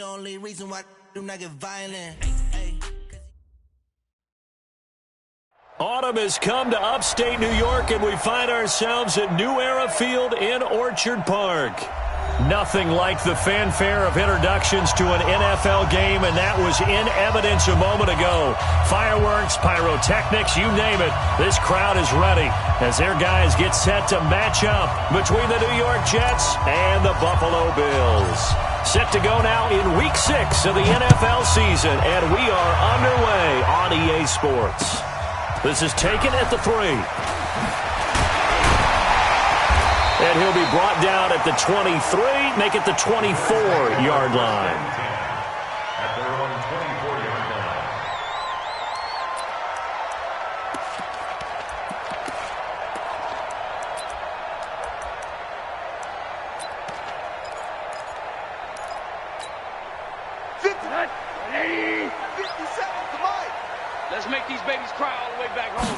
the only reason why do not get violent. Autumn has come to upstate New York, and we find ourselves at New Era Field in Orchard Park. Nothing like the fanfare of introductions to an NFL game, and that was in evidence a moment ago. Fireworks, pyrotechnics, you name it. This crowd is ready as their guys get set to match up between the New York Jets and the Buffalo Bills. Set to go now in Week 6 of the NFL season, and we are underway on EA Sports. This is taken at the 3. And he'll be brought down at the 23, make it the 24-yard line. At their own 24-yard line. Let's make these babies cry all the way back home.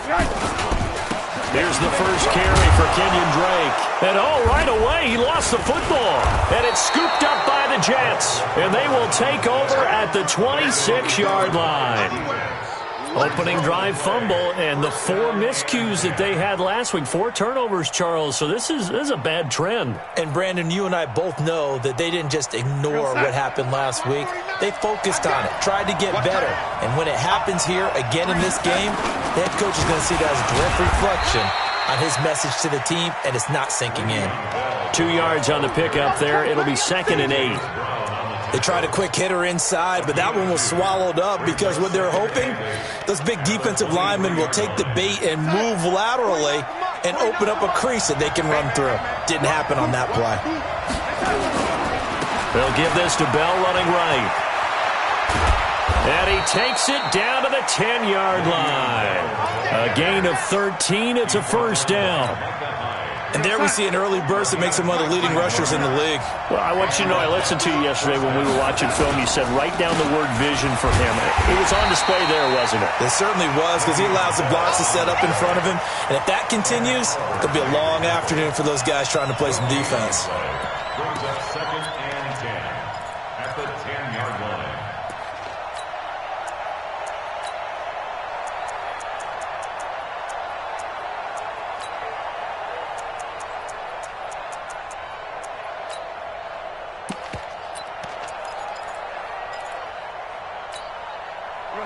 Here's the first carry for Kenyon Drake. And right away, he lost the football. And it's scooped up by the Jets. And they will take over at the 26-yard line. Opening drive fumble, and the 4 miscues that they had last week. 4 turnovers, Charles. So this is a bad trend. And, Brandon, you and I both know that they didn't just ignore what happened last week. They focused on it, tried to get better. And when it happens here again in this game, the head coach is going to see that as a direct reflection on his message to the team, and it's not sinking in. 2 yards on the pickup there. It'll be 2nd and 8. They tried a quick hitter inside, but that one was swallowed up because what they're hoping, those big defensive linemen will take the bait and move laterally and open up a crease that they can run through. Didn't happen on that play. They'll give this to Bell running right. And he takes it down to the 10-yard line. A gain of 13. It's a first down. And there we see an early burst that makes him one of the leading rushers in the league. Well, I want you to know, I listened to you yesterday when we were watching film. You said write down the word vision for him. It was on display there, wasn't it? It certainly was, because he allows the blocks to set up in front of him. And if that continues, it'll be a long afternoon for those guys trying to play some defense. Brings up 2nd and 10 at the 10-yard line.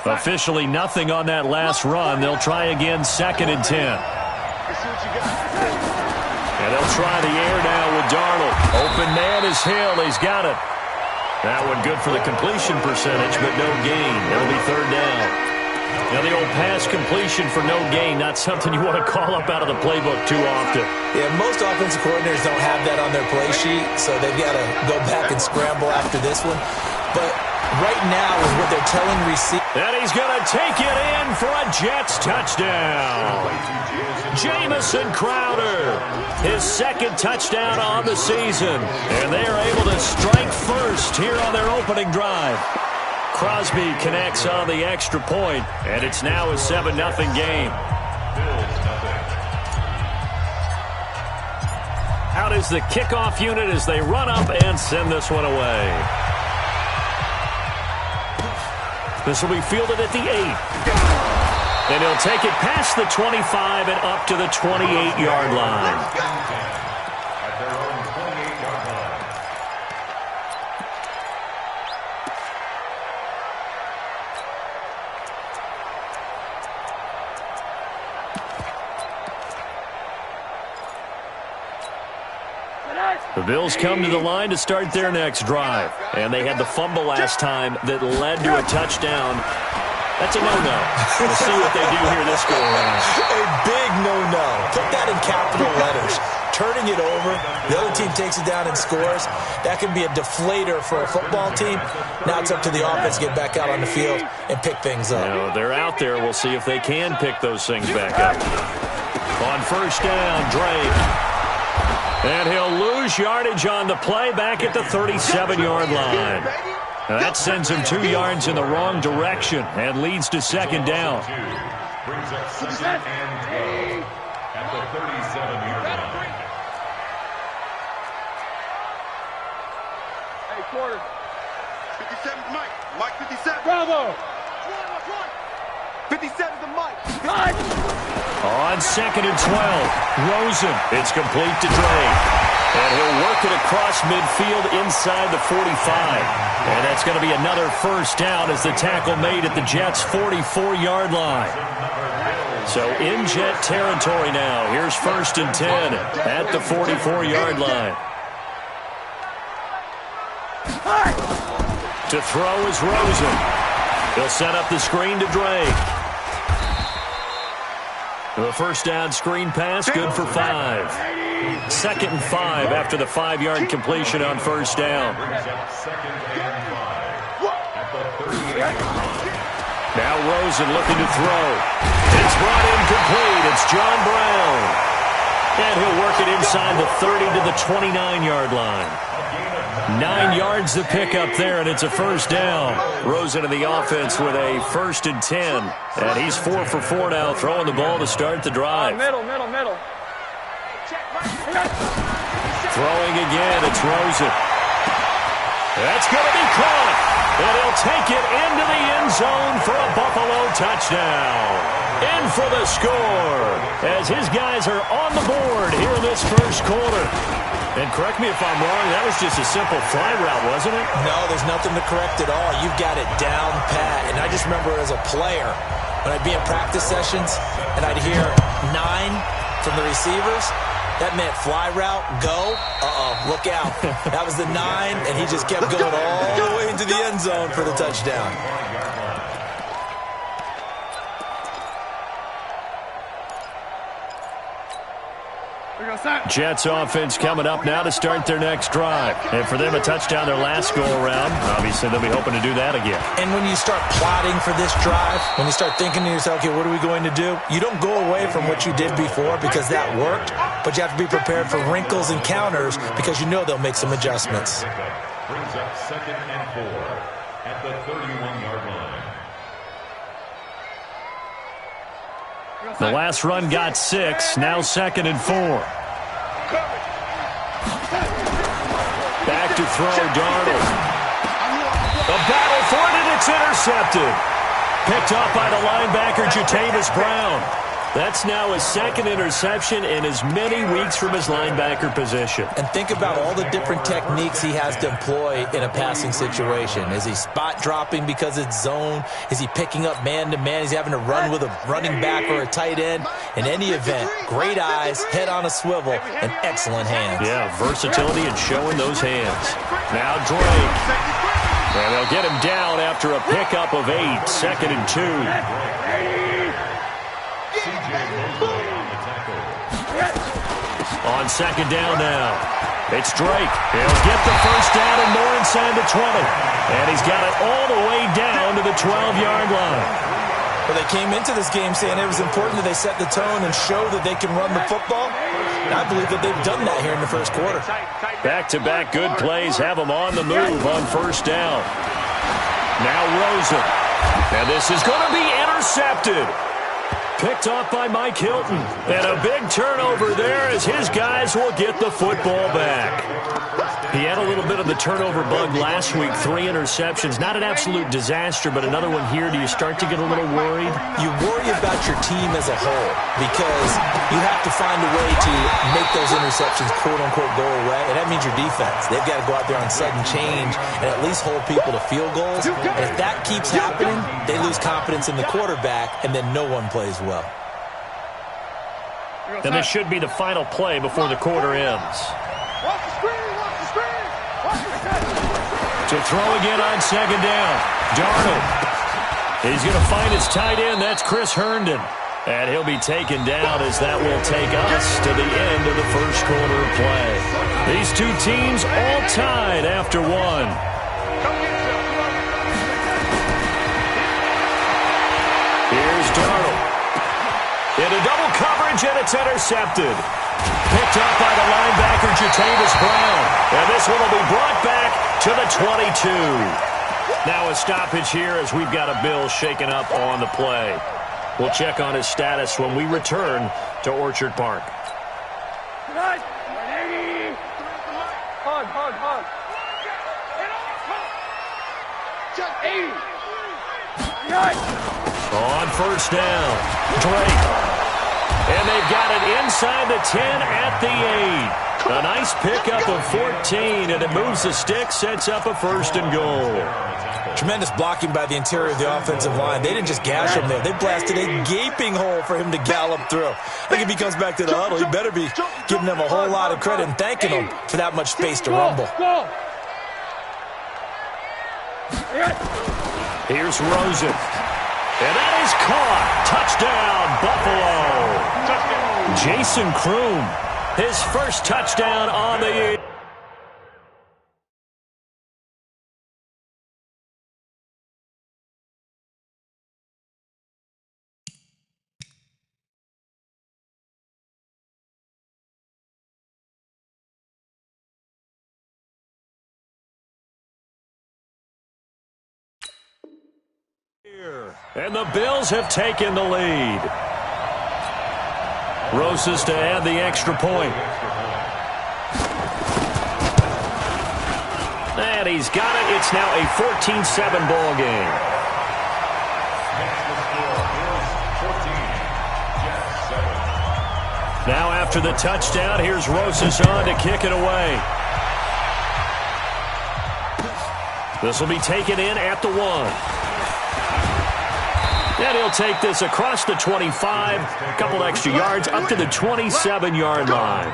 Officially nothing on that last run. They'll try again, 2nd and 10. And they'll try the air now with Darnold. Open man is Hill. He's got it. That one good for the completion percentage, but no gain. It'll be 3rd down. Now the old pass completion for no gain, not something you want to call up out of the playbook too often. Yeah, most offensive coordinators don't have that on their play sheet, so they've got to go back and scramble after this one. But right now is what they're telling receivers. And he's going to take it in for a Jets touchdown. Jamison Crowder, his 2nd touchdown on the season. And they are able to strike first here on their opening drive. Crosby connects on the extra point, and it's now a 7-0 game. Out is the kickoff unit as they run up and send this one away. This will be fielded at the 8. And he'll take it past the 25 and up to the 28-yard line. At their own 28-yard line. The Bills come to the line to start their next drive. And they had the fumble last time that led to a touchdown. That's a no-no. We'll see what they do here this go around. A big no-no. Put that in capital letters. Turning it over, the other team takes it down and scores. That can be a deflator for a football team. Now it's up to the offense to get back out on the field and pick things up. They're out there. We'll see if they can pick those things back up. On first down, Drake. And he'll lose yardage on the play back at the 37-yard line. Now that sends him 2 yards in the wrong direction and leads to 2nd down. Brings up 2nd and 12 at the 37-yard line. Hey, quarter. 57. Bravo. 57's the mic. On 2nd and 12, Rosen. It's complete to Drake. And he'll work it across midfield inside the 45. And that's going to be another first down as the tackle made at the Jets' 44-yard line. So in Jet territory now. Here's 1st and 10 at the 44-yard line. To throw is Rosen. He'll set up the screen to Drake. The first down screen pass, good for 5. 2nd and 5 after the 5-yard completion on first down. Now Rosen looking to throw. It's brought in complete. It's John Brown. And he'll work it inside the 30 to the 29-yard line. 9 yards to pick up there, and it's a first down. Rosen in the offense with a 1st and 10. And he's 4 for 4 now, throwing the ball to start the drive. Middle. Throwing again, it's Rosen. That's going to be caught. And he'll take it into the end zone for a Buffalo touchdown. In for the score as his guys are on the board here in this first quarter. And correct me if I'm wrong, that was just a simple fly route, wasn't it? No, there's nothing to correct at all. You've got it down pat. And I just remember as a player, when I'd be in practice sessions and I'd hear 9 from the receivers, that meant fly route, go, look out. That was the 9, and he just kept going all the way into the end zone for the touchdown. Jets offense coming up now to start their next drive. And for them, a touchdown their last go-around. Obviously, they'll be hoping to do that again. And when you start plotting for this drive, when you start thinking to yourself, okay, what are we going to do? You don't go away from what you did before because that worked, but you have to be prepared for wrinkles and counters because you know they'll make some adjustments. Brings up 2nd and 4 at the 31-yard line. The last run got 6, now 2nd and 4. Back to throw, Darnold. A battle for it, and it's intercepted. Picked off by the linebacker, Jatavis Brown. That's now his 2nd interception in as many weeks from his linebacker position. And think about all the different techniques he has to employ in a passing situation. Is he spot dropping because it's zone? Is he picking up man-to-man? Is he having to run with a running back or a tight end? In any event, great eyes, head on a swivel, and excellent hands. Yeah, versatility and showing those hands. Now Drake. And they'll get him down after a pickup of 8, 2nd and 2. On 2nd down now. It's Drake. He'll get the first down and more inside the 20. And he's got it all the way down to the 12-yard line. Well, they came into this game saying it was important that they set the tone and show that they can run the football. And I believe that they've done that here in the first quarter. Back-to-back good plays have them on the move on first down. Now Rosen. And this is going to be intercepted. Picked off by Mike Hilton. And a big turnover there as his guys will get the football back. He had a little bit of the turnover bug last week, 3 interceptions. Not an absolute disaster, but another one here. Do you start to get a little worried? You worry about your team as a whole because you have to find a way to make those interceptions, quote-unquote, go away, and that means your defense. They've got to go out there on sudden change and at least hold people to field goals. And if that keeps happening, they lose confidence in the quarterback, and then no one plays well. And this should be the final play before the quarter ends. To throw again on 2nd down. Darnold. He's going to find his tight end. That's Chris Herndon. And he'll be taken down as that will take us to the end of the first quarter of play. These two teams all tied after 1. Here's Darnold. Into double coverage, and it's intercepted. Picked up by the linebacker, Jatavis Brown. And this one will be brought back to the 22. Now a stoppage here as we've got a Bill shaken up on the play. We'll check on his status when we return to Orchard Park. Hug. On first down, Drake. And they've got it inside the 10 at the 8. A nice pickup of 14, and it moves the stick, sets up a first and goal. Tremendous blocking by the interior of the offensive line. They didn't just gash him there. They blasted a gaping hole for him to gallop through. I think if he comes back to the huddle, he better be giving them a whole lot of credit and thanking them for that much space to rumble. Here's Rosen. And that is caught. Touchdown, Buffalo. Jason Kroom, his first touchdown on the year. And the Bills have taken the lead. Rosas to add the extra point. And he's got it. It's now a 14-7 ball game. Now after the touchdown, here's Rosas on to kick it away. This will be taken in at the 1. And he'll take this across the 25, a couple extra yards, up to the 27-yard line.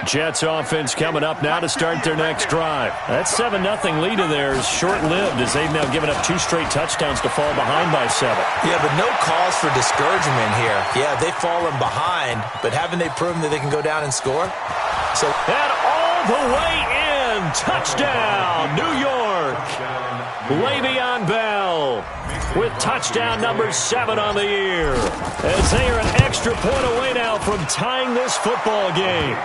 Jets offense coming up now to start their next drive. That 7-0 lead of theirs short-lived as they've now given up 2 straight touchdowns to fall behind by 7. Yeah, but no cause for discouragement here. Yeah, they've fallen behind, but haven't they proven that they can go down and score? So, and all the way in, touchdown, New York. Le'Veon Bell with touchdown number 7 on the year. As they are an extra point away now from tying this football game.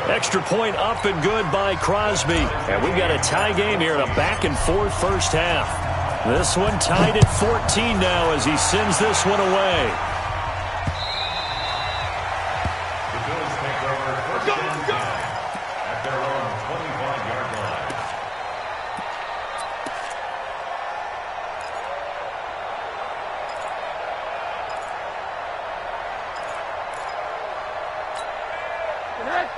Extra point up and good by Crosby. And we've got a tie game here in a back-and-forth first half. This one tied at 14 now as he sends this one away.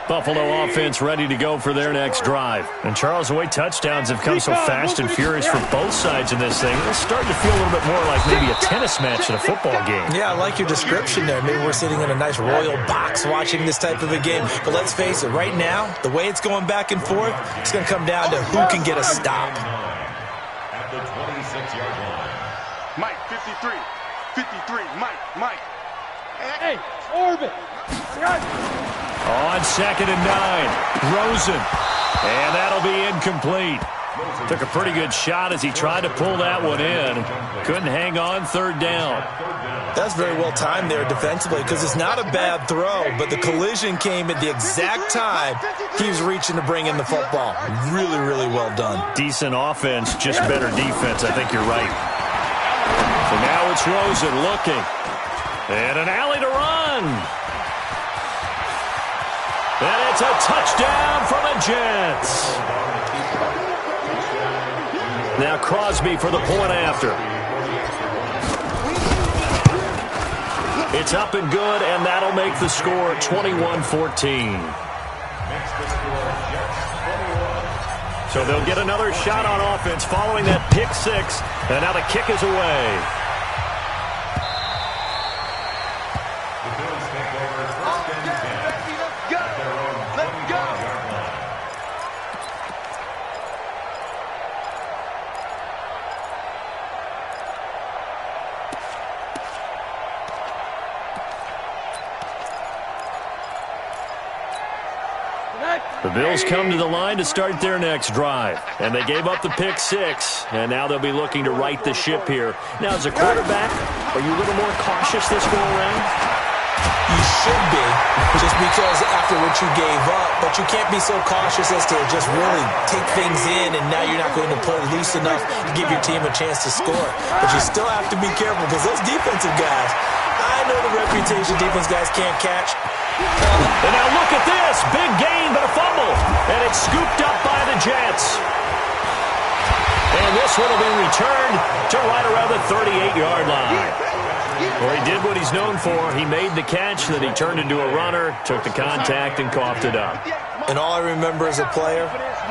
Buffalo offense ready to go for their next drive. And Charles, the way touchdowns have come so fast and furious for both sides in this thing, it's starting to feel a little bit more like maybe a tennis match in a football game. Yeah, I like your description there. Maybe we're sitting in a nice royal box watching this type of a game. But let's face it, right now, the way it's going back and forth, it's going to come down to who can get a stop. At the 26-yard line. Mike, 53. 53. Mike. Hey, orbit. On 2nd and 9, Rosen. And that'll be incomplete. Took a pretty good shot as he tried to pull that one in. Couldn't hang on 3rd down. That's very well timed there defensively because it's not a bad throw, but the collision came at the exact time he was reaching to bring in the football. Really, really well done. Decent offense, just better defense. I think you're right. So now it's Rosen looking. And an alley to run. And it's a touchdown for the Jets. Now Crosby for the point after. It's up and good, and that'll make the score 21-14. So they'll get another shot on offense following that pick 6, and now the kick is away. The Bills come to the line to start their next drive. And they gave up the pick 6. And now they'll be looking to right the ship here. Now, as a quarterback, are you a little more cautious this go around? You should be, just because after what you gave up, but you can't be so cautious as to just really take things in, and now you're not going to play loose enough to give your team a chance to score. But you still have to be careful, because those defensive guys, I know the reputation defense guys can't catch. And now look at this. Big gain, but a fumble. And it's scooped up by the Jets. And this one will be returned to right around the 38-yard line. Well, he did what he's known for. He made the catch, then he turned into a runner, took the contact, and coughed it up. And all I remember as a player,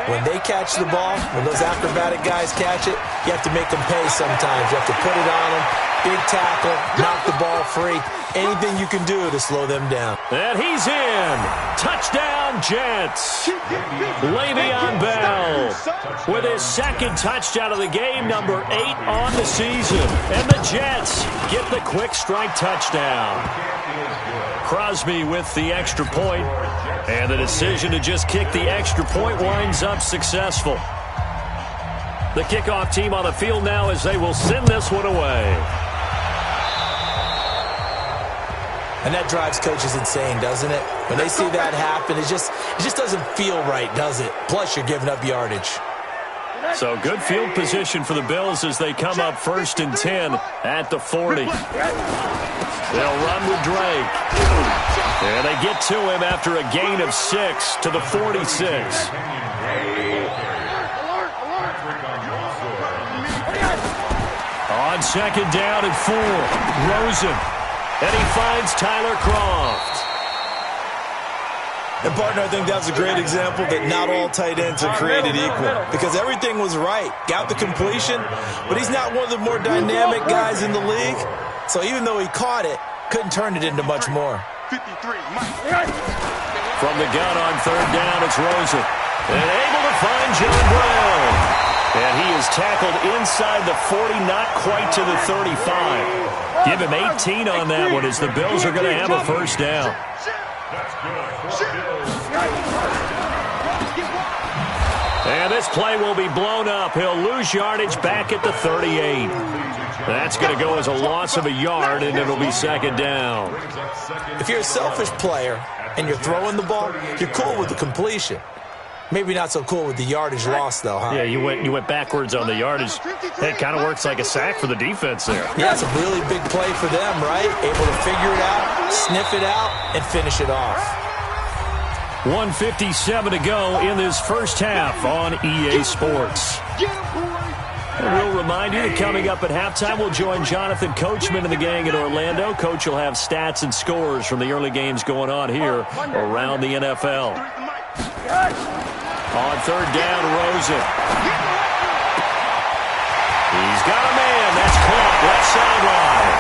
when they catch the ball, when those acrobatic guys catch it, you have to make them pay sometimes. You have to put it on them, big tackle, knock the ball free. Anything you can do to slow them down. And he's in. Touchdown, Jets. Le'Veon Bell with his second touchdown of the game, number 8 on the season. And the Jets get the quick strike touchdown. Crosby with the extra point, and the decision to just kick the extra point winds up successful. The kickoff team on the field now as they will send this one away. And that drives coaches insane, doesn't it? When they see that happen, it just doesn't feel right, does it? Plus, you're giving up yardage. So good field position for the Bills as they come up 1st and 10 at the 40. They'll run with Drake. And they get to him after a gain of 6 to the 46. On 2nd down and 4, Rosen. And he finds Tyler Kroft. And, partner, I think that's a great example that not all tight ends are created equal, because everything was right. Got the completion, but he's not one of the more dynamic guys in the league. So even though he caught it, couldn't turn it into much more. 53, From the gun on 3rd down, it's Rosen. And able to find John Brown. And he is tackled inside the 40, not quite to the 35. Give him 18 on that one as the Bills are going to have a 1st down. And this play will be blown up. He'll lose yardage back at the 38. That's going to go as a loss of a yard, and it'll be 2nd down. If you're a selfish player and you're throwing the ball, you're cool with the completion. Maybe not so cool with the yardage loss, though, huh? Yeah, you went backwards on the yardage. It kind of works like a sack for the defense there. Yeah, it's a really big play for them, right? Able to figure it out, sniff it out, and finish it off. 1:57 to go in this first half on EA Sports. And we'll remind you that coming up at halftime, we'll join Jonathan Coachman and the gang in Orlando. Coach will have stats and scores from the early games going on here around the NFL. On 3rd down, Rosen. He's got a man. That's caught left sideline.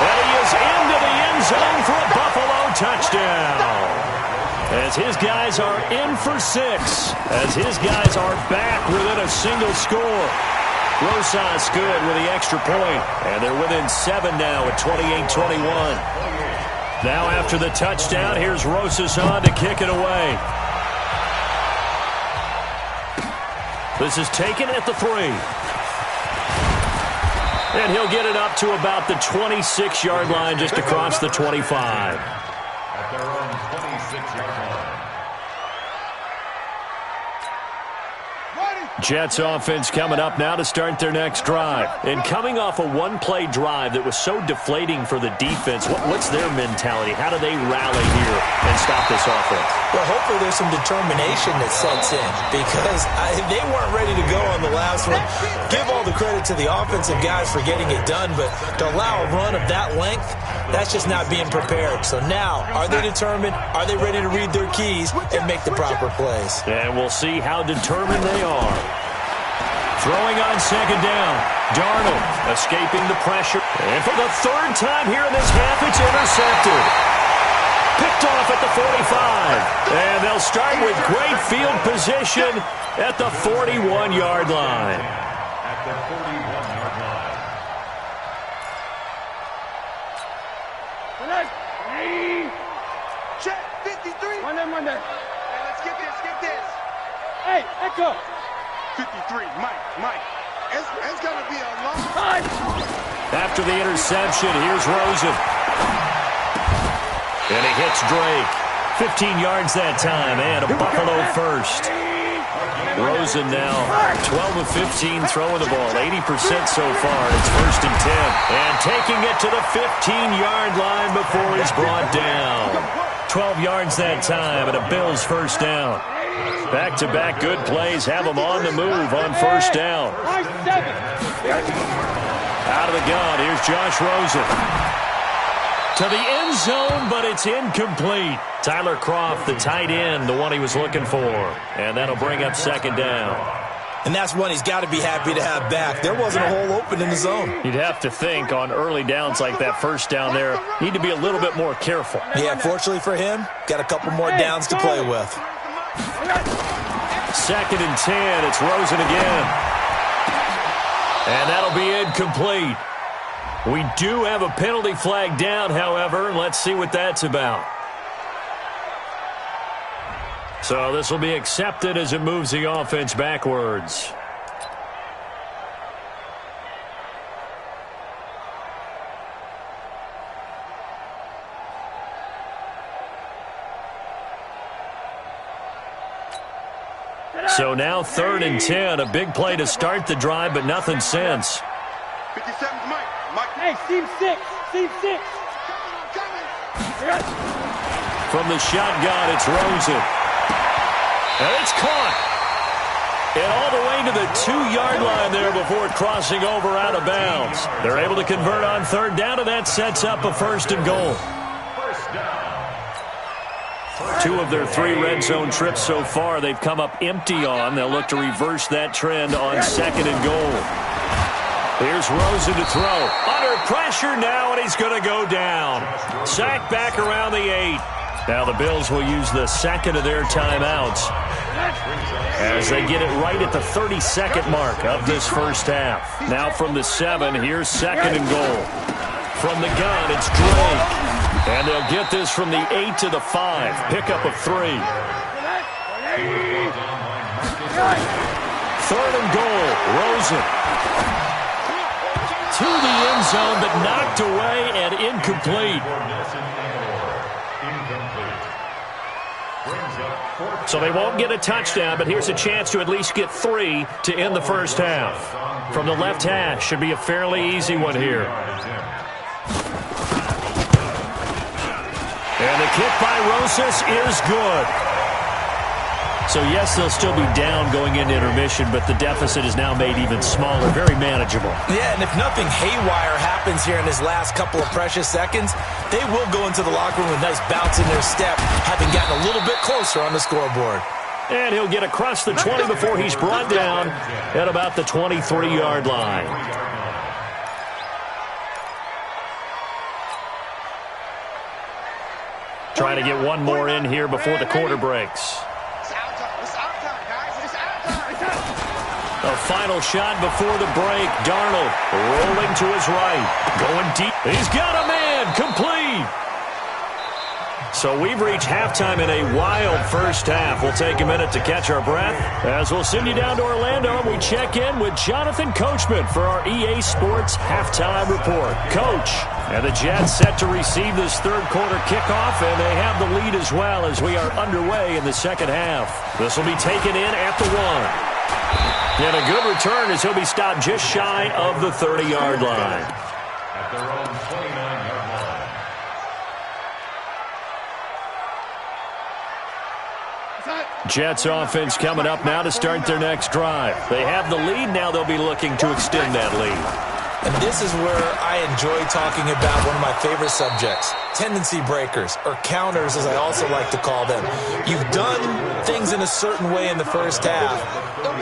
And he is into the end zone for a Buffalo touchdown. As his guys are in for 6. As his guys are back within a single score. Rosas good with the extra point. And they're within 7 now at 28-21. Now after the touchdown, here's Rosas on to kick it away. This is taken at the 3. And he'll get it up to about the 26-yard line, just across the 25. At their own 26-yard line. Jets offense coming up now to start their next drive. And coming off a one-play drive that was so deflating for the defense, what's their mentality? How do they rally here and stop this offense? Well, hopefully there's some determination that sets in, because they weren't ready to go on the last one. Give all the credit to the offensive guys for getting it done, but to allow a run of that length, that's just not being prepared. So now, are they determined? Are they ready to read their keys and make the proper plays? And we'll see how determined they are. Throwing on 2nd down. Darnold escaping the pressure. And for the 3rd time here in this half, it's intercepted. Picked off at the 45. And they'll start with great field position at the 41-yard line. At the 41-yard line. Check, 53. One there. Hey, let's get this. Hey, Echo. 53, Mike. It's going to be a long... After the interception, here's Rosen. And he hits Drake. 15 yards that time, and a Buffalo first. Rosen now 12 of 15 throwing the ball, 80% so far. It's 1st and 10. And taking it to the 15-yard line before he's brought down. 12 yards that time, and a Bills first down. Back-to-back good plays have them on the move on first down. Out of the gun, here's Josh Rosen. To the end zone, but it's incomplete. Tyler Kroft, the tight end, the one he was looking for. And that'll bring up 2nd down. And that's one he's got to be happy to have back. There wasn't a hole open in the zone. You'd have to think on early downs like that first down there, need to be a little bit more careful. Yeah, fortunately for him, got a couple more downs to play with. 2nd and 10, it's Rosen again. And that'll be incomplete. We do have a penalty flag down, however. Let's see what that's about. So this will be accepted as it moves the offense backwards. So now 3rd and 10, a big play to start the drive, but nothing since. 57's Mike. Hey, team 6. Team 6. From the shotgun, it's Rosen. And it's caught. And all the way to the 2-yard line there before crossing over out of bounds. They're able to convert on 3rd down, and that sets up a 1st and goal. 2 of their 3 red zone trips so far they've come up empty on. They'll look to reverse that trend on 2nd and goal. Here's Rosen to throw. Under pressure now, and he's going to go down. Sacked back around the 8. Now the Bills will use the 2nd of their timeouts as they get it right at the 32nd mark of this first half. Now from the 7, here's 2nd and goal. From the gun, it's Drake. And they'll get this from the 8 to the 5. Pickup of 3. 3rd and goal, Rosen. To the end zone, but knocked away and incomplete. So they won't get a touchdown, but here's a chance to at least get 3 to end the first half. From the left hash, should be a fairly easy one here. And the kick by Rosas is good. So, yes, they'll still be down going into intermission, but the deficit is now made even smaller, very manageable. Yeah, and if nothing haywire happens here in his last couple of precious seconds, they will go into the locker room with a nice bounce in their step, having gotten a little bit closer on the scoreboard. And he'll get across the 20 before he's brought down at about the 23-yard line. Trying to get one more in here before the quarter breaks. A final shot before the break. Darnold rolling to his right. Going deep. He's got a man. Complete. So we've reached halftime in a wild first half. We'll take a minute to catch our breath as we'll send you down to Orlando and we check in with Jonathan Coachman for our EA Sports Halftime Report. Coach, and the Jets set to receive this 3rd quarter kickoff, and they have the lead as well as we are underway in the 2nd half. This will be taken in at the 1. And a good return as he'll be stopped just shy of the 30-yard line. At their own 29-yard line. Jets offense coming up now to start their next drive. They have the lead. Now they'll be looking to extend that lead. And this is where I enjoy talking about one of my favorite subjects, tendency breakers, or counters as I also like to call them. You've done things in a certain way in the first half,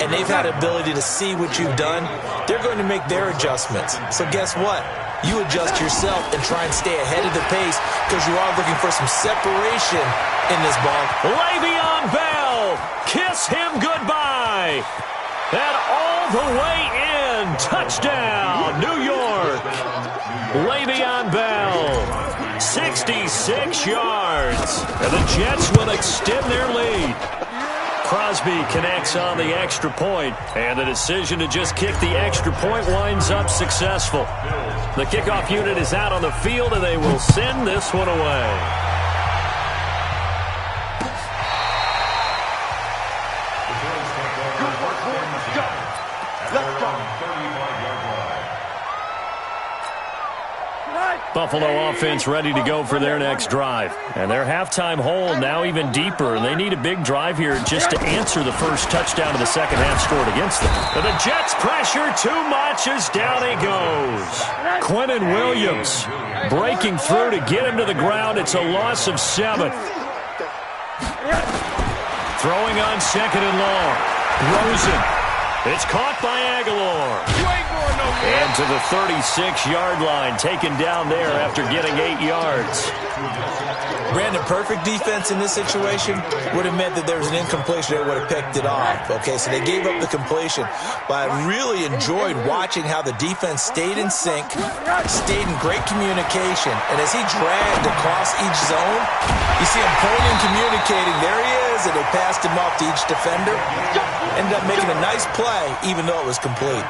and they've had ability to see what you've done. They're going to make their adjustments. So guess what? You adjust yourself and try and stay ahead of the pace because you are looking for some separation in this ball. Le'Veon Bell, kiss him goodbye. And all the way in, touchdown, New York. Le'Veon Bell, 66 yards. And the Jets will extend their lead. Crosby connects on the extra point, and the decision to just kick the extra point winds up successful. The kickoff unit is out on the field, and they will send this one away. Buffalo offense ready to go for their next drive. And their halftime hole now even deeper, and they need a big drive here just to answer the first touchdown of the second half scored against them. But the Jets pressure too much as down he goes. Quinnen Williams breaking through to get him to the ground. It's a loss of 7. Throwing on second and long. Rosen. It's caught by Aguilar. And to the 36-yard line, taken down there after getting 8 yards. Brandon, perfect defense in this situation would have meant that there was an incompletion. They would have picked it off. Okay, so they gave up the completion. But I really enjoyed watching how the defense stayed in sync, stayed in great communication. And as he dragged across each zone, you see him pointing, communicating. There he is, and they passed him off to each defender. Ended up making a nice play, even though it was complete.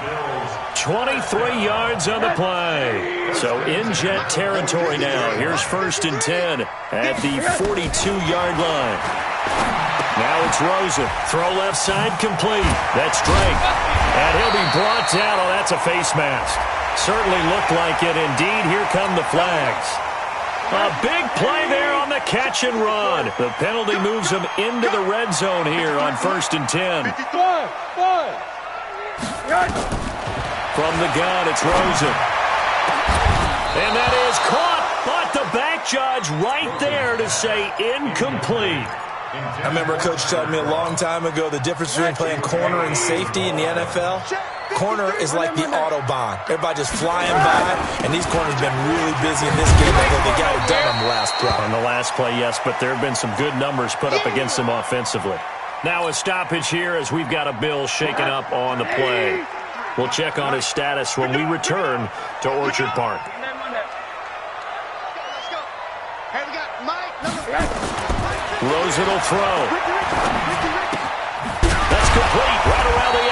23 yards on the play. So in Jet territory now. Here's 1st and 10 at the 42-yard line. Now it's Rosen. Throw left side complete. That's Drake. And he'll be brought down. Oh, that's a face mask. Certainly looked like it. Indeed, here come the flags. A big play there on the catch and run. The penalty moves him into the red zone here on 1st and 10. From the gun, it's Rosen. And that is caught, but the back judge right there to say incomplete. I remember a coach telling me a long time ago the difference between playing corner and safety in the NFL. Corner is like the Autobahn. Everybody just flying by, and these corners have been really busy in this game, although they got it done on the last play. On the last play, yes, but there have been some good numbers put up against them offensively. Now a stoppage here as we've got a Bill shaken up on the play. We'll check on his status when we return to Orchard Park. Rosen will throw. That's complete right around the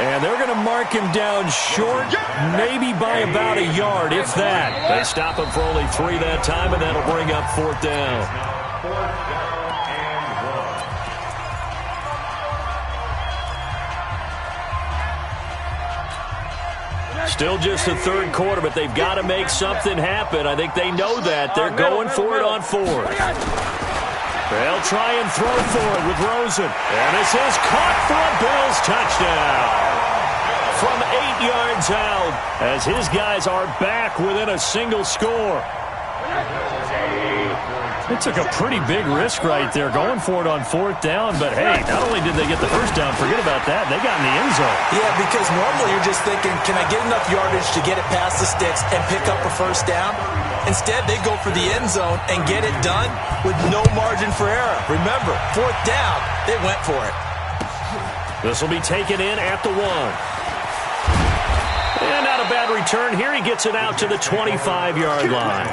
8. And they're going to mark him down short, maybe by about a yard, if that. They stop him for only 3 that time, and that'll bring up 4th down. Still just the 3rd quarter, but they've got to make something happen. I think they know that. They're going for it on 4th. They'll try and throw for it with Rosen. And this is caught for a Bills touchdown. From 8 yards out, as his guys are back within a single score. They took a pretty big risk right there, going for it on 4th down. But, hey, not only did they get the first down, forget about that, they got in the end zone. Yeah, because normally you're just thinking, can I get enough yardage to get it past the sticks and pick up a first down? Instead, they go for the end zone and get it done with no margin for error. Remember, 4th down, they went for it. This will be taken in at the 1. And not a bad return. Here he gets it out to the 25-yard line.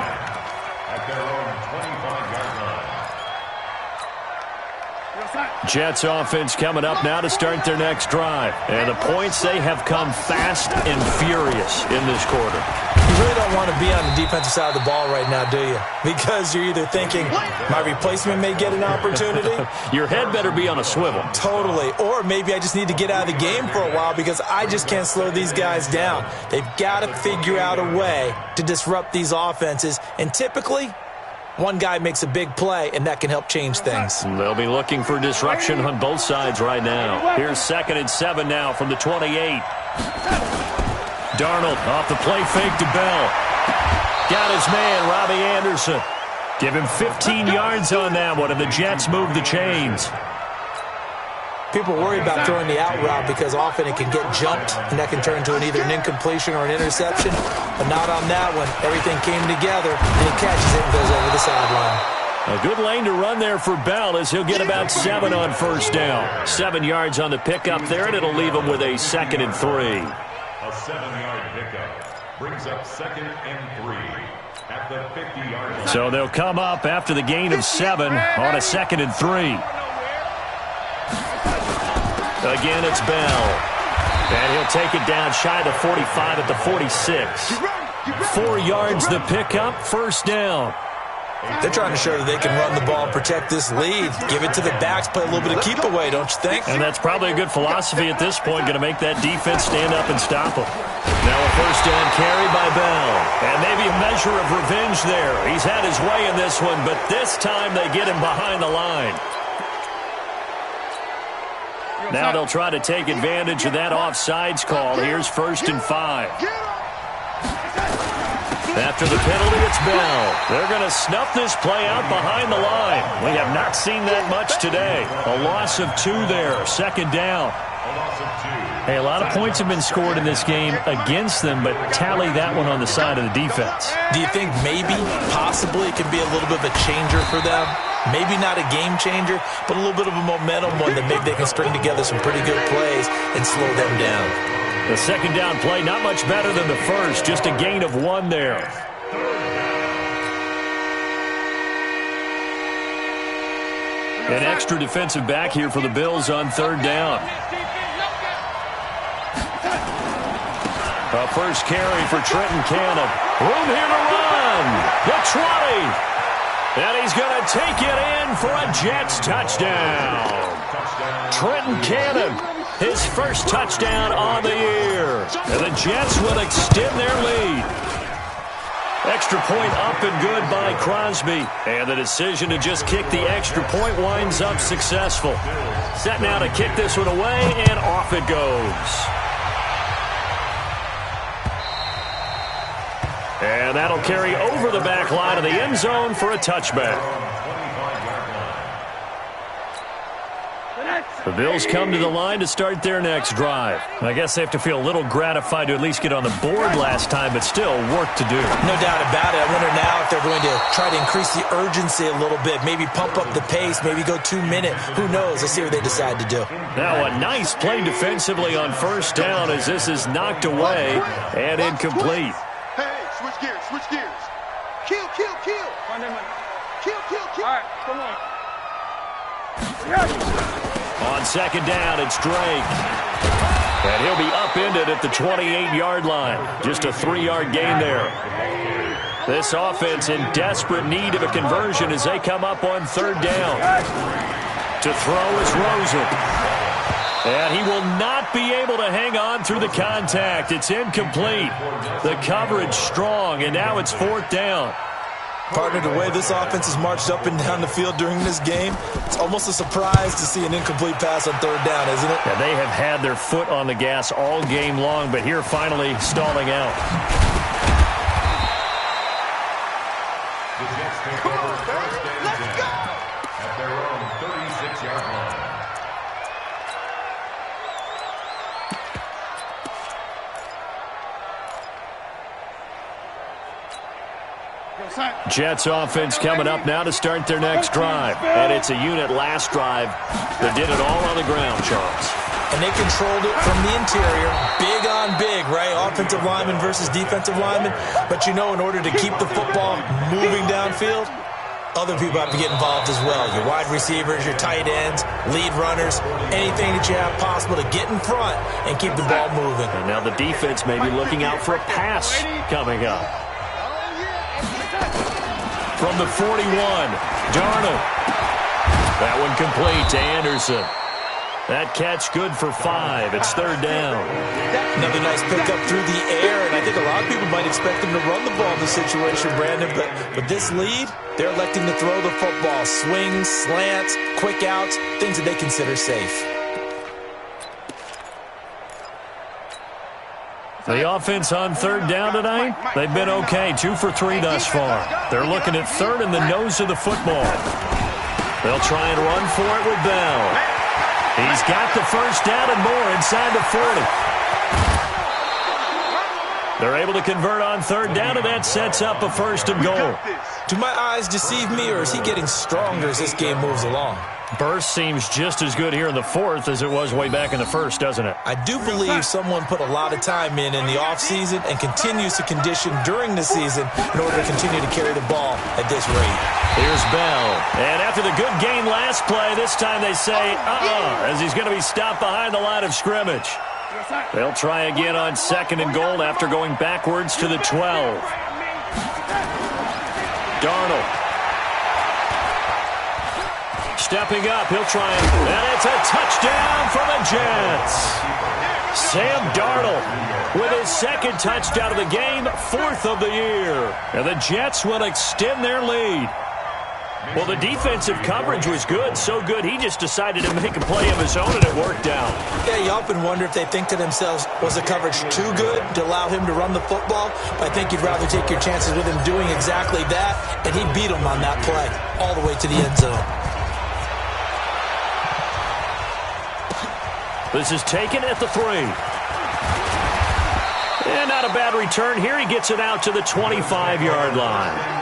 Jets offense coming up now to start their next drive. And the points, they have come fast and furious in this quarter. You really don't want to be on the defensive side of the ball right now, do you? Because you're either thinking, my replacement may get an opportunity. Your head better be on a swivel. Totally. Or maybe I just need to get out of the game for a while because I just can't slow these guys down. They've got to figure out a way to disrupt these offenses. And typically, one guy makes a big play, and that can help change things. They'll be looking for disruption on both sides right now. Here's 2nd and 7 now from the 28. Darnold off the play fake to Bell. Got his man, Robbie Anderson. Give him 15 yards on that one, and the Jets move the chains. People worry about throwing the out route because often it can get jumped, and that can turn into either an incompletion or an interception. But not on that one. Everything came together, and he catches it and goes over the sideline. A good lane to run there for Bell as he'll get about 7 on 1st down. 7 yards on the pickup there, and it'll leave him with a 2nd and 3. A 7-yard pickup brings up 2nd and 3 at the 50-yard line. So they'll come up after the gain of 7 on a 2nd and 3. Again, it's Bell. And he'll take it down shy of the 45 at the 46. 4 yards the pickup, 1st down. They're trying to show that they can run the ball, protect this lead, give it to the backs, play a little bit of keep away, don't you think? And that's probably a good philosophy at this point, going to make that defense stand up and stop them. Now a first down carry by Bell. And maybe a measure of revenge there. He's had his way in this one, but this time they get him behind the line. Now they'll try to take advantage of that offsides call. Here's 1st and 5. After the penalty, it's Bell. They're going to snuff this play out behind the line. We have not seen that much today. A loss of 2 there, 2nd down. Hey, a lot of points have been scored in this game against them, but tally that one on the side of the defense. Do you think maybe, possibly, it could be a little bit of a changer for them? Maybe not a game changer, but a little bit of a momentum one that maybe they can string together some pretty good plays and slow them down. The 2nd down play, not much better than the first, just a gain of 1 there. An extra defensive back here for the Bills on 3rd down. A first carry for Trenton Cannon. Room here to run. The 20. And he's going to take it in for a Jets touchdown. Trenton Cannon, his first touchdown on the year. And the Jets will extend their lead. Extra point up and good by Crosby. And the decision to just kick the extra point winds up successful. Set now to kick this one away, and off it goes. And that'll carry over the back line of the end zone for a touchback. The Bills come to the line to start their next drive. I guess they have to feel a little gratified to at least get on the board last time, but still work to do. No doubt about it. I wonder now if they're going to try to increase the urgency a little bit, maybe pump up the pace, maybe go 2-minute. Who knows? Let's see what they decide to do. Now a nice play defensively on 1st down as this is knocked away and incomplete. Hey, switch gears, switch gears. Kill, kill, kill. Kill, kill, kill. All right, come on. On 2nd down, it's Drake. And he'll be upended at the 28-yard line. Just a 3-yard gain there. This offense in desperate need of a conversion as they come up on 3rd down. To throw is Rosen. And he will not be able to hang on through the contact. It's incomplete. The coverage strong, and now it's 4th down. Partner, the way this offense has marched up and down the field during this game, it's almost a surprise to see an incomplete pass on 3rd down, isn't it? Yeah, they have had their foot on the gas all game long, but here finally stalling out. The Jets take over 1st and 10 at their own 36-yard line. Jets offense coming up now to start their next drive. And it's a unit last drive that did it all on the ground, Charles. And they controlled it from the interior. Big on big, right? Offensive lineman versus defensive lineman. But you know, in order to keep the football moving downfield, other people have to get involved as well. Your wide receivers, your tight ends, lead runners, anything that you have possible to get in front and keep the ball moving. And now the defense may be looking out for a pass coming up. From the 41, Darnold. That one complete to Anderson. That catch good for 5. It's 3rd down. Another nice pickup through the air, and I think a lot of people might expect them to run the ball in this situation, Brandon, but with this lead, they're electing to throw the football. Swings, slants, quick outs, things that they consider safe. The offense on 3rd down tonight, they've been okay. 2 for 3 thus far. They're looking at 3rd in the nose of the football. They'll try and run for it with Bell. He's got the first down and more inside the 40. They're able to convert on 3rd down, and that sets up a 1st and goal. Do my eyes deceive me, or is he getting stronger as this game moves along? Burst seems just as good here in the 4th as it was way back in the 1st, doesn't it? I do believe someone put a lot of time in the offseason and continues to condition during the season in order to continue to carry the ball at this rate. Here's Bell. And after the good gain last play, this time they say, as he's going to be stopped behind the line of scrimmage. They'll try again on 2nd and goal after going backwards to the 12. Darnold. Stepping up, he'll try and it's a touchdown for the Jets. Sam Darnold with his second touchdown of the game, 4th of the year. And the Jets will extend their lead. Well, the defensive coverage was good, so good he just decided to make a play of his own, and it worked out. Yeah, you often wonder if they think to themselves, was the coverage too good to allow him to run the football? But I think you'd rather take your chances with him doing exactly that, and he beat him on that play all the way to the end zone. This is taken at the 3. And not a bad return here. He gets it out to the 25-yard line.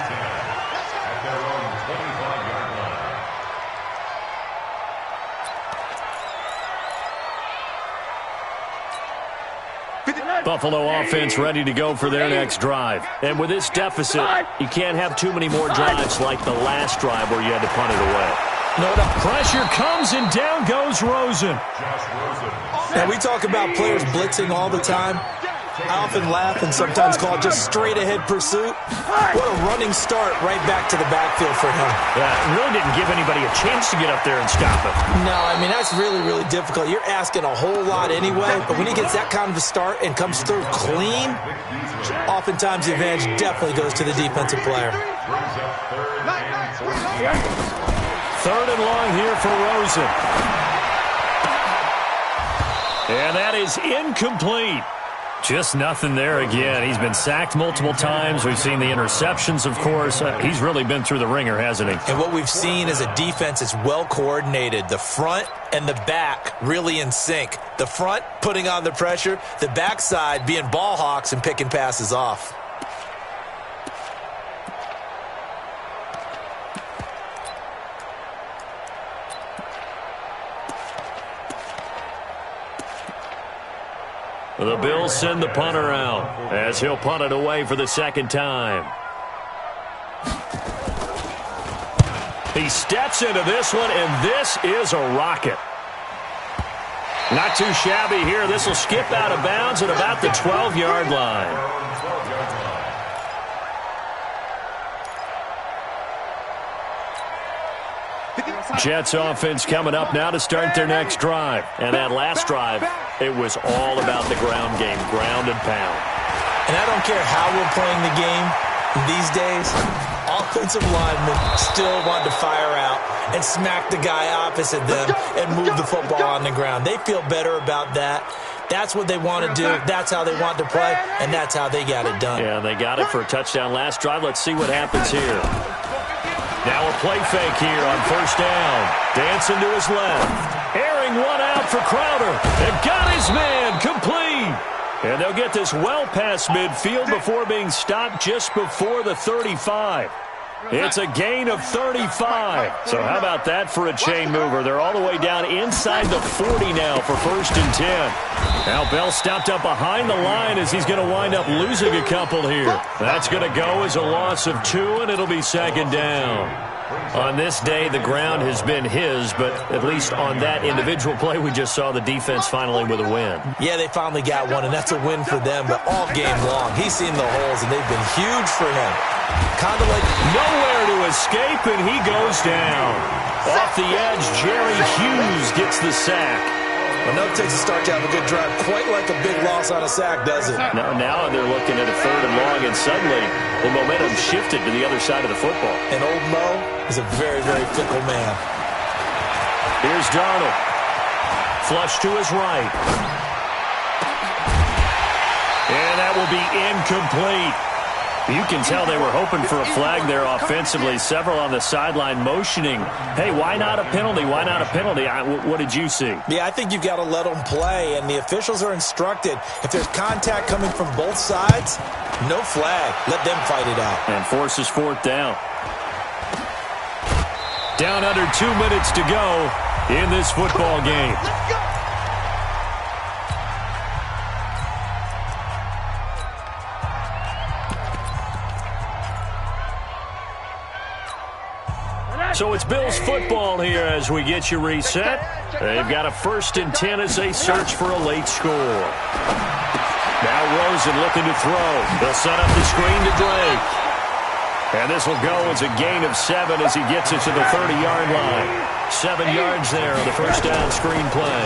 Buffalo offense ready to go for their next drive. And with this deficit, you can't have too many more drives like the last drive where you had to punt it away. No doubt. Pressure comes, and down goes Rosen. Now, we talk about players blitzing all the time. I often laugh and sometimes call it just straight-ahead pursuit. What a running start right back to the backfield for him. Yeah, it really didn't give anybody a chance to get up there and stop it. No, I mean, that's really, really difficult. You're asking a whole lot anyway, but when he gets that kind of a start and comes through clean, oftentimes the advantage definitely goes to the defensive player. 3rd and long here for Rosen. And that is incomplete. Just nothing there again. He's been sacked multiple times. We've seen the interceptions, of course. He's really been through the ringer, hasn't he? And what we've seen is a defense that's well coordinated. The front and the back really in sync. The front putting on the pressure. The backside being ball hawks and picking passes off. The Bills send the punter out as he'll punt it away for the second time. He steps into this one, and this is a rocket. Not too shabby here. This will skip out of bounds at about the 12-yard line. Jets offense coming up now to start their next drive. And that last drive, it was all about the ground game, ground and pound. And I don't care how we're playing the game these days, offensive linemen still want to fire out and smack the guy opposite them and move the football on the ground. They feel better about that. That's what they want to do. That's how they want to play, and that's how they got it done. Yeah, they got it for a touchdown last drive. Let's see what happens here. Now a play fake here on 1st down. Dancing to his left. Airing one out for Crowder. They've got his man complete. And they'll get this well past midfield before being stopped just before the 35. It's a gain of 35. So how about that for a chain mover? They're all the way down inside the 40 now for 1st and 10. Now Bell stopped up behind the line as he's going to wind up losing a couple here. That's going to go as a loss of 2, and it'll be 2nd down. On this day, the ground has been his, but at least on that individual play, we just saw the defense finally with a win. Yeah, they finally got one, and that's a win for them, but all game long, he's seen the holes, and they've been huge for him. Kind of like nowhere to escape, and he goes down. Off the edge, Jerry Hughes gets the sack. Well, no, it takes a start to have a good drive. Quite like a big loss on a sack, does it? Now they're looking at a 3rd and long, and suddenly the momentum shifted to the other side of the football. And old Mo is a very, very fickle man. Here's Darnold. Flush to his right. And that will be incomplete. You can tell they were hoping for a flag there offensively. Several on the sideline motioning, hey, why not a penalty? Why not a penalty? What did you see? Yeah, I think you've got to let them play, and the officials are instructed. If there's contact coming from both sides, no flag. Let them fight it out. And forces 4th down. Down under 2 minutes to go in this football game. So it's Bills football here as we get you reset. They've got a 1st and 10 as they search for a late score. Now Rosen looking to throw. They'll set up the screen to Drake. And this will go as a gain of 7 as he gets it to the 30-yard line. 7 yards there on the 1st down screen play.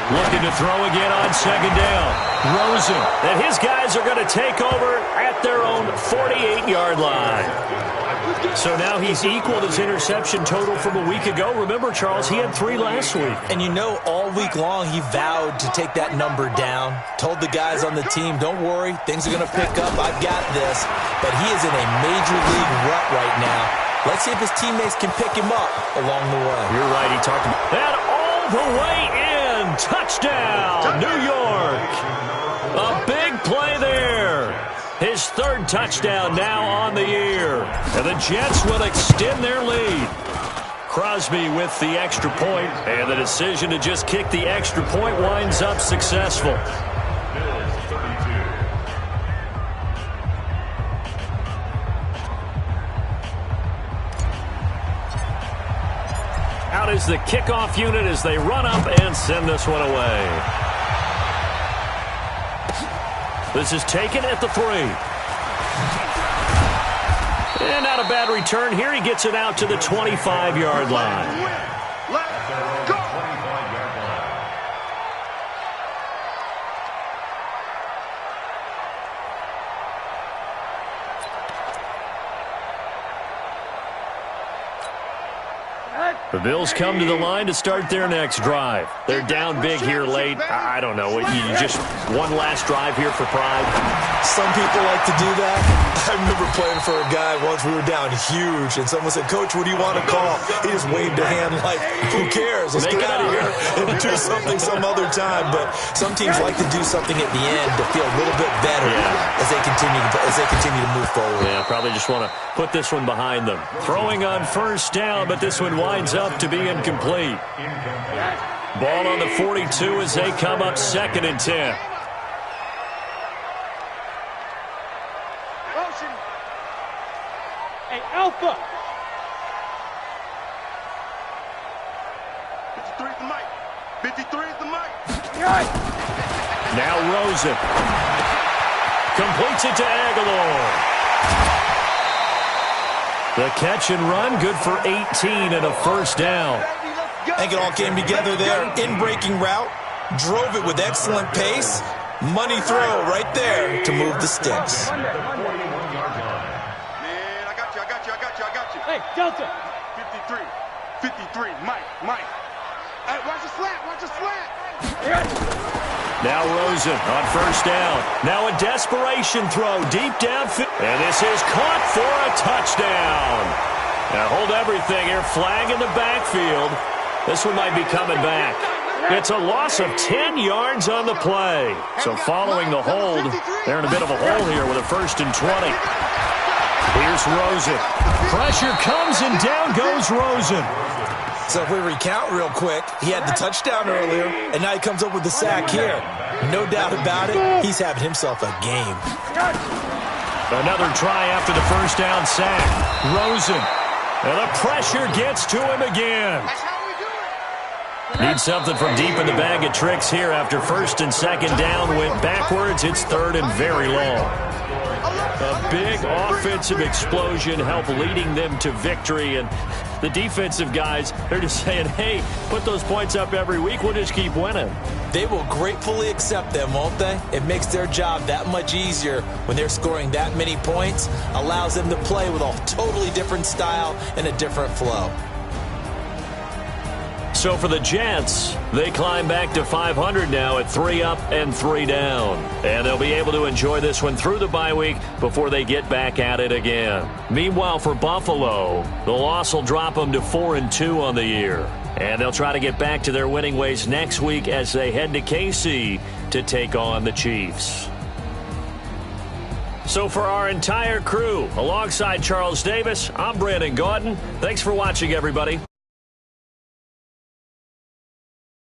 Looking to throw again on second down. Rosen. And his guys are going to take over at their own 48-yard line. So now he's equaled his interception total from a week ago. Remember, Charles, he had 3 last week. And you know, all week long he vowed to take that number down. Told the guys on the team, don't worry, things are going to pick up. I've got this. But he is in a major league rut right now. Let's see if his teammates can pick him up along the way. You're right. He talked about that all the way in. Touchdown, New York. A big play there. His 3rd touchdown now on the year. And the Jets will extend their lead. Crosby with the extra point, and the decision to just kick the extra point winds up successful. Out is the kickoff unit as they run up and send this one away. This is taken at the 3. And not a bad return here. He gets it out to the 25-yard line. Let's go. The Bills come to the line to start their next drive. They're down big here late. I don't know. You just one last drive here for pride. Some people like to do that. I remember playing for a guy once. We were down huge, and someone said, Coach, what do you want to call? He just waved a hand like, who cares? Let's get out of here and do something some other time. But some teams like to do something at the end to feel a little bit better as they continue to move forward. Yeah, probably just want to put this one behind them. Throwing on first down, but this one winds up to be incomplete. Ball on the 42 as they come up 2nd and 10. Hey, Alpha. 53 is the mic. 53 is the mic. Now Rosen. Completes it to Aguilar. The catch and run, good for 18 and a first down. I think it all came together there. In-breaking route, drove it with excellent pace. Money throw right there to move the sticks. Man, I got you. Hey, Delta. 53, Mike. Hey, watch the slant. Now Rosen on first down. Now a desperation throw deep downfield. And this is caught for a touchdown. Now hold everything here. Flag in the backfield. This one might be coming back. It's a loss of 10 yards on the play. So following the hold, they're in a bit of a hole here with a 1st and 20. Here's Rosen. Pressure comes and down goes Rosen. So if we recount real quick, he had the touchdown earlier, and now he comes up with the sack here. No doubt about it, he's having himself a game. Another try after the first down sack. Rosen. And the pressure gets to him again. Need something from deep in the bag of tricks here after 1st and 2nd down. Went backwards. It's 3rd and very long. A big offensive explosion helped leading them to victory. And the defensive guys, they're just saying, hey, put those points up every week. We'll just keep winning. They will gratefully accept them, won't they? It makes their job that much easier when they're scoring that many points. Allows them to play with a totally different style and a different flow. So for the Jets, they climb back to 500 now at 3 up and 3 down. And they'll be able to enjoy this one through the bye week before they get back at it again. Meanwhile, for Buffalo, the loss will drop them to 4-2 on the year. And they'll try to get back to their winning ways next week as they head to KC to take on the Chiefs. So for our entire crew, alongside Charles Davis, I'm Brandon Gaudin. Thanks for watching, everybody.